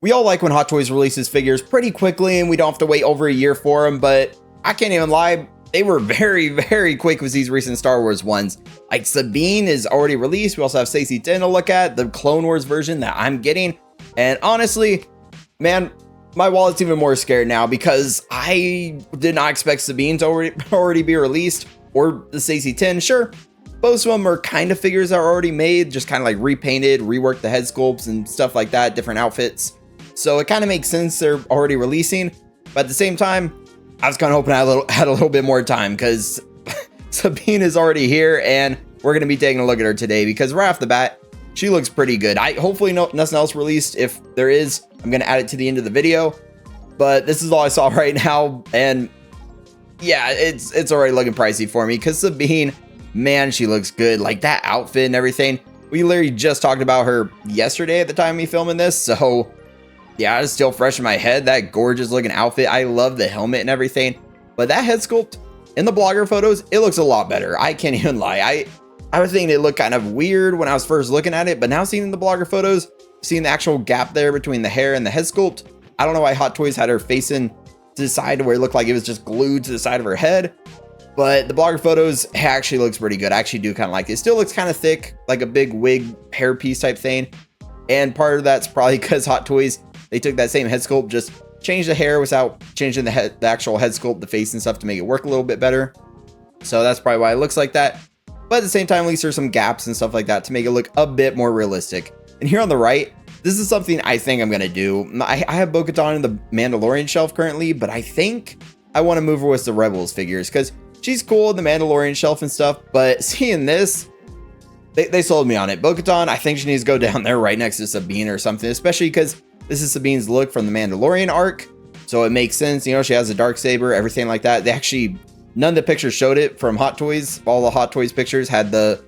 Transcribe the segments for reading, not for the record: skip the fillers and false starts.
We all like when Hot Toys releases figures pretty quickly and we don't have to wait over a year for them, but I can't even lie, they were very quick with these recent Star Wars ones. Like Sabine is already released. We also have Saesee Tiin to look at, the Clone Wars version that I'm getting. And honestly, man, my wallet's even more scared now because I did not expect Sabine to already be released, or the Saesee Tiin. Sure, both of them are kind of figures that are already made, just kind of like repainted, reworked the head sculpts and stuff like that, different outfits. So it kind of makes sense they're already releasing, but at the same time, I was kind of hoping I had a little bit more time because Sabine is already here and we're going to be taking a look at her today because right off the bat, she looks pretty good. Hopefully nothing else released. If there is, I'm going to add it to the end of the video, but this is all I saw right now. And yeah, it's already looking pricey for me because Sabine, man, she looks good. Like that outfit and everything. We literally just talked about her yesterday at the time we filming this. So yeah, it's still fresh in my head. That gorgeous looking outfit. I love the helmet and everything. But that head sculpt in the blogger photos, it looks a lot better. I can't even lie. I was thinking it looked kind of weird when I was first looking at it, but now seeing the blogger photos, seeing the actual gap there between the hair and the head sculpt, I don't know why Hot Toys had her facing to the side where it looked like it was just glued to the side of her head. But the blogger photos actually looks pretty good. I actually do kind of like it. It still looks kind of thick, like a big wig hairpiece type thing. And part of that's probably because Hot Toys, they took that same head sculpt, just changed the hair without changing the actual head sculpt, the face and stuff to make it work a little bit better. So that's probably why it looks like that. But at the same time, at least there's some gaps and stuff like that to make it look a bit more realistic. And here on the right, this is something I think I'm going to do. I have Bo-Katan in the Mandalorian shelf currently, but I think I want to move her with the Rebels figures because she's cool in the Mandalorian shelf and stuff. But seeing this, they sold me on it. Bo-Katan, I think she needs to go down there right next to Sabine or something, especially because this is Sabine's look from the Mandalorian arc. So it makes sense. You know, she has a darksaber, everything like that. They actually, none of the pictures showed it from Hot Toys. All the Hot Toys pictures had the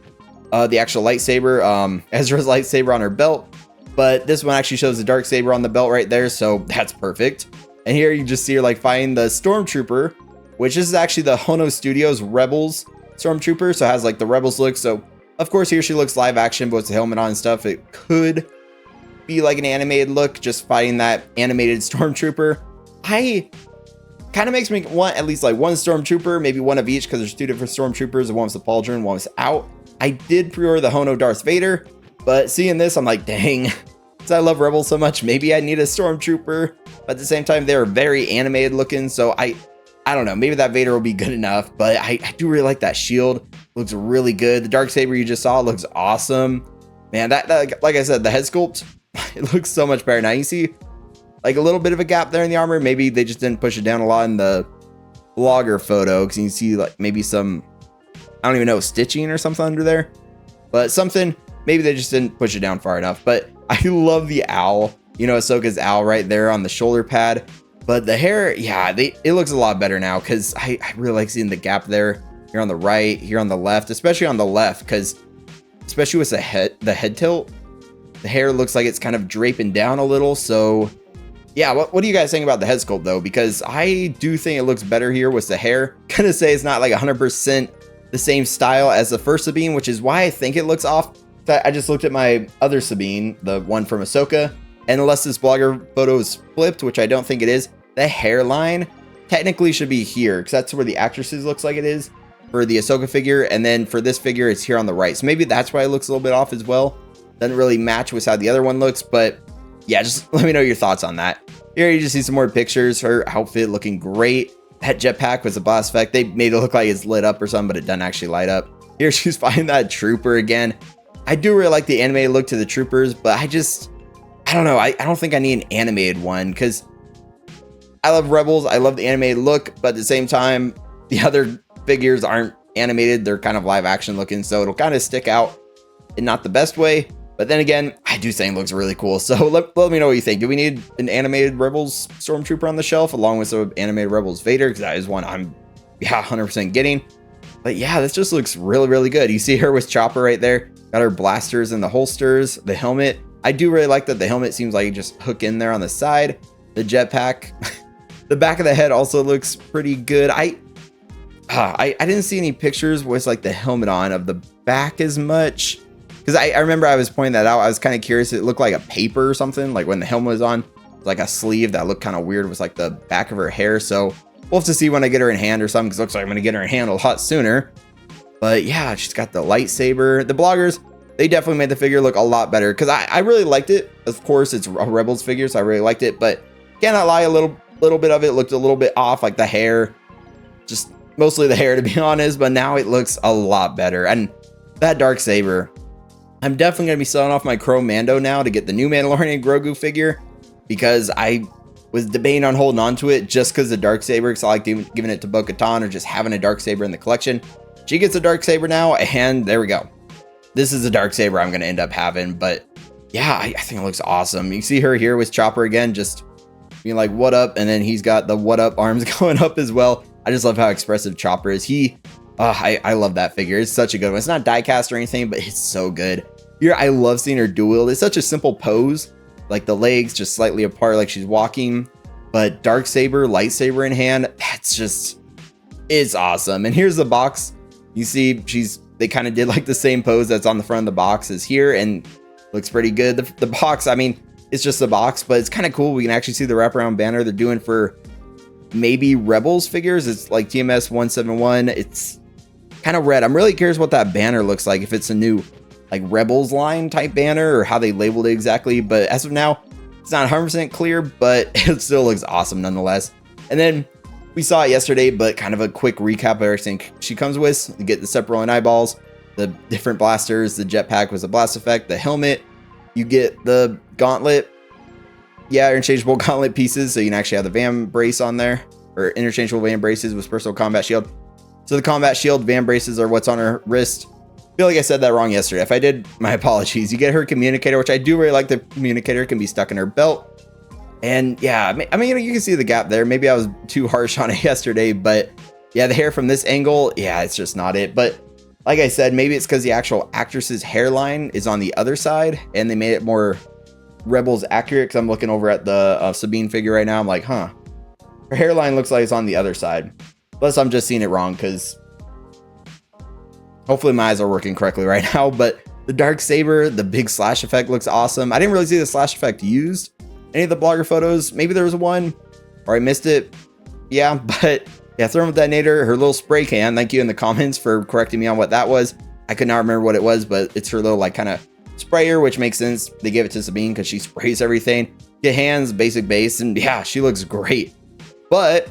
actual lightsaber, Ezra's lightsaber on her belt. But this one actually shows the darksaber on the belt right there. So that's perfect. And here you just see her like fighting the Stormtrooper, which is actually the Hono Studios Rebels Stormtrooper. So it has like the Rebels look. So of course here she looks live action, but with the helmet on and stuff, it could be like an animated look, just fighting that animated Stormtrooper. Kind of makes me want at least like one Stormtrooper, maybe one of each, because there's two different Stormtroopers. One was the Pauldron, one was out. I did pre-order the Hono Darth Vader, but seeing this, I'm like, dang, because I love Rebels so much, maybe I need a Stormtrooper. But at the same time, they're very animated looking, so I don't know, maybe that Vader will be good enough. But I do really like that shield. Looks really good. The darksaber you just saw looks awesome. Man, that like I said, the head sculpt, it looks so much better. Now you see like a little bit of a gap there in the armor. Maybe they just didn't push it down a lot in the blogger photo, because you can see like maybe some, I don't even know, stitching or something under there, but something, maybe they just didn't push it down far enough. But I love the owl, you know, Ahsoka's owl right there on the shoulder pad. But the hair, yeah, it looks a lot better now, because I really like seeing the gap there, here on the right, here on the left, especially on the left, because especially with the head tilt, the hair looks like it's kind of draping down a little. So yeah, what do you guys think about the head sculpt though? Because I do think it looks better here with the hair. Gonna say it's not like 100% the same style as the first Sabine, which is why I think it looks off. I just looked at my other Sabine, the one from Ahsoka, and unless this blogger photo is flipped, which I don't think it is, the hairline technically should be here, because that's where the actresses looks like it is for the Ahsoka figure, and then for this figure it's here on the right. So maybe that's why it looks a little bit off as well. Doesn't really match with how the other one looks, but yeah, just let me know your thoughts on that. Here you just see some more pictures. Her outfit looking great. That jetpack was a blast effect. They made it look like it's lit up or something, but it doesn't actually light up. Here she's fighting that trooper again. I do really like the animated look to the troopers, but I don't know. I don't think I need an animated one, because I love Rebels. I love the animated look, but at the same time, the other figures aren't animated. They're kind of live action looking, so it'll kind of stick out in not the best way. But then again, I do think it looks really cool. So let me know what you think. Do we need an animated Rebels Stormtrooper on the shelf along with some animated Rebels Vader? Because that is one I'm 100% getting. But yeah, this just looks really good. You see her with Chopper right there. Got her blasters and the holsters, the helmet. I do really like that the helmet seems like you just hook in there on the side. The jetpack. The back of the head also looks pretty good. I didn't see any pictures with like the helmet on of the back as much. Because I remember I was pointing that out. I was kind of curious. It looked like a paper or something, like when the helmet was on. like a sleeve that looked kind of weird with like the back of her hair. So we'll have to see when I get her in hand or something, because it looks like I'm going to get her in hand a lot sooner. But yeah, she's got the lightsaber. The bloggers, they definitely made the figure look a lot better, because I really liked it. Of course, it's a Rebels figure, so I really liked it. But cannot lie, a little bit of it looked a little bit off, like the hair. Just mostly the hair, to be honest. But now it looks a lot better. And that dark saber, I'm definitely going to be selling off my Chrome Mando now to get the new Mandalorian Grogu figure, because I was debating on holding on to it just because the dark saber, because I like giving it to Bo-Katan or just having a dark saber in the collection. She gets a dark saber now, and there we go. This is a dark saber I'm going to end up having. But yeah, I think it looks awesome. You see her here with Chopper again, just being like, what up? And then he's got the what up arms going up as well. I just love how expressive Chopper is. I love that figure. It's such a good one. It's not die cast or anything, but it's so good. Here, I love seeing her dual wield. It's such a simple pose, like the legs just slightly apart, like she's walking. But dark saber, lightsaber in hand, it's awesome. And here's the box. You see, they kind of did like the same pose that's on the front of the box as here, and looks pretty good. The box, I mean, it's just a box, but it's kind of cool. We can actually see the wraparound banner they're doing for maybe Rebels figures. It's like TMS 171. It's kind of red. I'm really curious what that banner looks like, if it's a new like Rebels line type banner or how they labeled it exactly. But as of now, it's not 100% clear, but it still looks awesome nonetheless. And then we saw it yesterday, but kind of a quick recap of everything she comes with. You get the separate eyeballs, the different blasters, the jetpack with the blast effect, the helmet. You get the gauntlet. Yeah, interchangeable gauntlet pieces, so you can actually have the Van brace on there, or interchangeable Van braces with personal combat shield. So the combat shield, Van braces are what's on her wrist. I feel like I said that wrong yesterday. If I did, my apologies. You get her communicator, which I do really like. The communicator can be stuck in her belt. And yeah, I mean, you can see the gap there. Maybe I was too harsh on it yesterday, but yeah, the hair from this angle, yeah, it's just not it. But like I said, maybe it's because the actual actress's hairline is on the other side, and they made it more Rebels accurate, because I'm looking over at the Sabine figure right now. I'm like, huh, her hairline looks like it's on the other side. Unless I'm just seeing it wrong, because hopefully my eyes are working correctly right now. But the dark saber, the big slash effect looks awesome. I didn't really see the slash effect used any of the blogger photos. Maybe there was one, or I missed it. Yeah, but yeah, thermal detonator, her little spray can. Thank you in the comments for correcting me on what that was. I could not remember what it was, but it's her little like kind of sprayer, which makes sense. They gave it to Sabine because she sprays everything. Get hands, basic base, and yeah, she looks great. But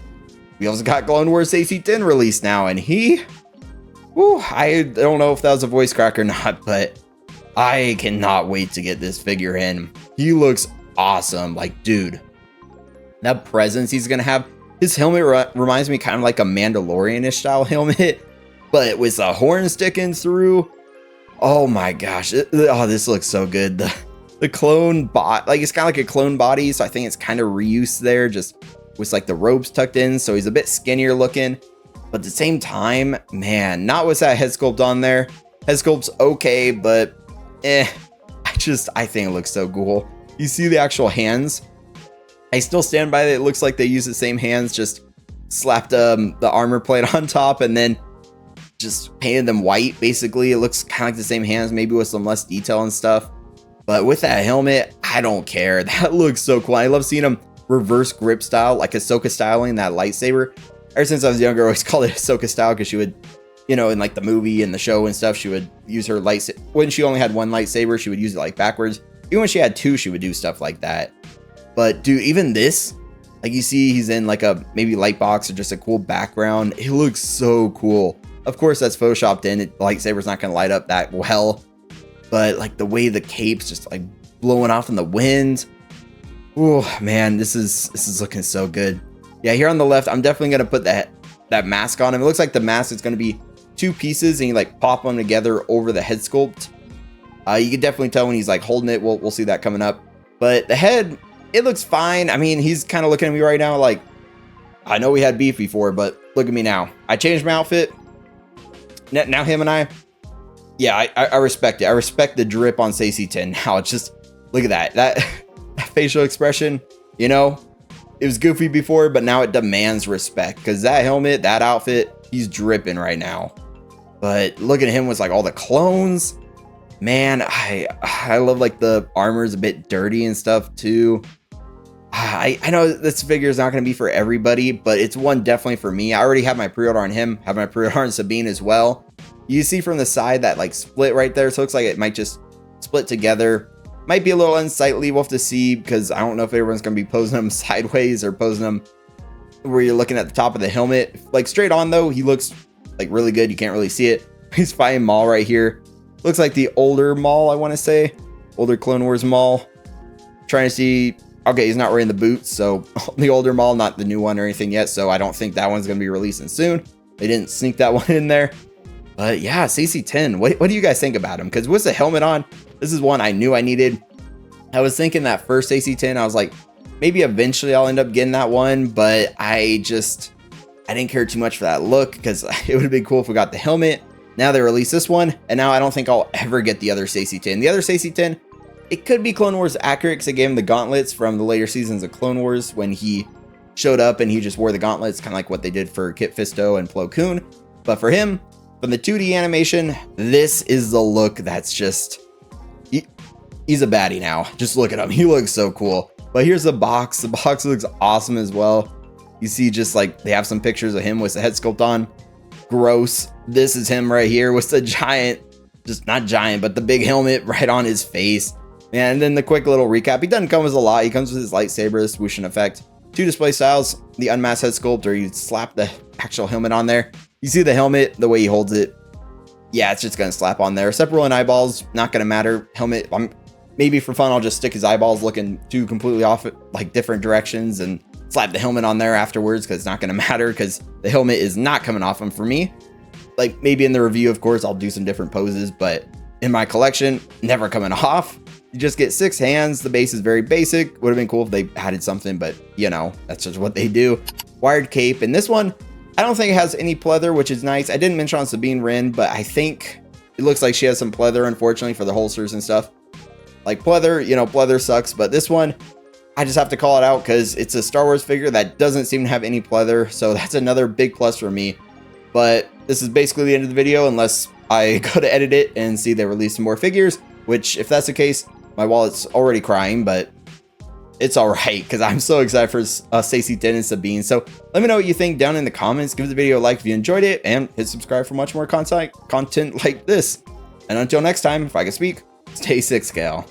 we also got Clone Wars Saesee Tiin released now, and I don't know if that was a voice crack or not, but I cannot wait to get this figure in. He looks awesome. Like, dude, that presence he's gonna have. His helmet reminds me kind of like a Mandalorian-ish style helmet, but with a horn sticking through. Oh my gosh. This looks so good. The clone bot, like it's kind of like a clone body, so I think it's kind of reused there, just with like the robes tucked in, so he's a bit skinnier looking. But at the same time, man, not with that head sculpt on there. Head sculpt's okay, but I think it looks so cool. You see the actual hands. I still stand by that. It looks like they use the same hands, just slapped the armor plate on top and then just painted them white. Basically, it looks kind of like the same hands, maybe with some less detail and stuff. But with that helmet, I don't care. That looks so cool. I love seeing him reverse grip style, like Ahsoka styling that lightsaber. Ever since I was younger, I always called it Ahsoka style, because she would, you know, in like the movie and the show and stuff, she would use her lightsaber. When she only had one lightsaber, she would use it like backwards. Even when she had two, she would do stuff like that. But dude, even this, like you see, he's in like a maybe light box or just a cool background. It looks so cool. Of course, that's photoshopped in. Lightsaber's not going to light up that well. But like the way the cape's just like blowing off in the wind. Oh man, this is looking so good. Yeah, here on the left, I'm definitely going to put that mask on him. It looks like the mask is going to be two pieces, and you like pop them together over the head sculpt. You can definitely tell when he's like holding it. We'll see that coming up. But the head, it looks fine. I mean, he's kind of looking at me right now like, I know we had beef before, but look at me now. I changed my outfit. Now him and I, yeah, I respect it. I respect the drip on Saesee Tiin. Now it's just, look at that facial expression, you know, it was goofy before, but now it demands respect, because that helmet, that outfit, he's dripping right now. But look at him with like all the clones. Man, I love like the armor's a bit dirty and stuff too. I know this figure is not going to be for everybody, but it's one definitely for me. I already have my pre-order on him, have my pre-order on Sabine as well. You see from the side that like split right there, so it looks like it might just split together. Might be a little unsightly, we'll have to see, because I don't know if everyone's going to be posing them sideways or posing them where you're looking at the top of the helmet. Like straight on though, he looks like really good. You can't really see it. He's fighting Maul right here. Looks like the older Maul, I want to say. Older Clone Wars Maul. Trying to see. Okay, he's not wearing the boots, so the older Maul, not the new one or anything yet, so I don't think that one's going to be releasing soon. They didn't sneak that one in there. But yeah, Saesee Tiin, what do you guys think about him? Because with the helmet on, this is one I knew I needed. I was thinking that first Saesee Tiin, I was like, maybe eventually I'll end up getting that one, but I didn't care too much for that look, because it would have been cool if we got the helmet. Now they released this one, and now I don't think I'll ever get the other Saesee Tiin. The other Saesee Tiin, it could be Clone Wars accurate, because they gave him the gauntlets from the later seasons of Clone Wars when he showed up and he just wore the gauntlets, kind of like what they did for Kit Fisto and Plo Koon. But for him, from the 2D animation, this is the look that's just... He's a baddie now. Just look at him. He looks so cool. But here's the box. The box looks awesome as well. You see just like they have some pictures of him with the head sculpt on. Gross. This is him right here with the giant, just not giant, but the big helmet right on his face. And then the quick little recap. He doesn't come with a lot. He comes with his lightsaber, this whooshing effect. 2 display styles. The unmasked head sculpt, or you slap the actual helmet on there. You see the helmet, the way he holds it. Yeah, it's just going to slap on there. Except rolling eyeballs, not going to matter. Helmet, maybe for fun, I'll just stick his eyeballs looking 2 completely off like different directions and slap the helmet on there afterwards, because it's not going to matter, because the helmet is not coming off him for me. Like maybe in the review, of course, I'll do some different poses, but in my collection, never coming off. You just get 6 hands. The base is very basic. Would have been cool if they added something, but you know, that's just what they do. Wired cape. And this one, I don't think it has any pleather, which is nice. I didn't mention on Sabine Wren, but I think it looks like she has some pleather, unfortunately, for the holsters and stuff. Like pleather, you know, pleather sucks, but this one, I just have to call it out because it's a Star Wars figure that doesn't seem to have any pleather, so that's another big plus for me. But this is basically the end of the video, unless I go to edit it and see they release some more figures, which if that's the case, my wallet's already crying, but it's all right because I'm so excited for Saesee Tiin and Sabine. So let me know what you think down in the comments. Give the video a like if you enjoyed it, and hit subscribe for much more content like this. And until next time, if I can speak, stay 6 scale.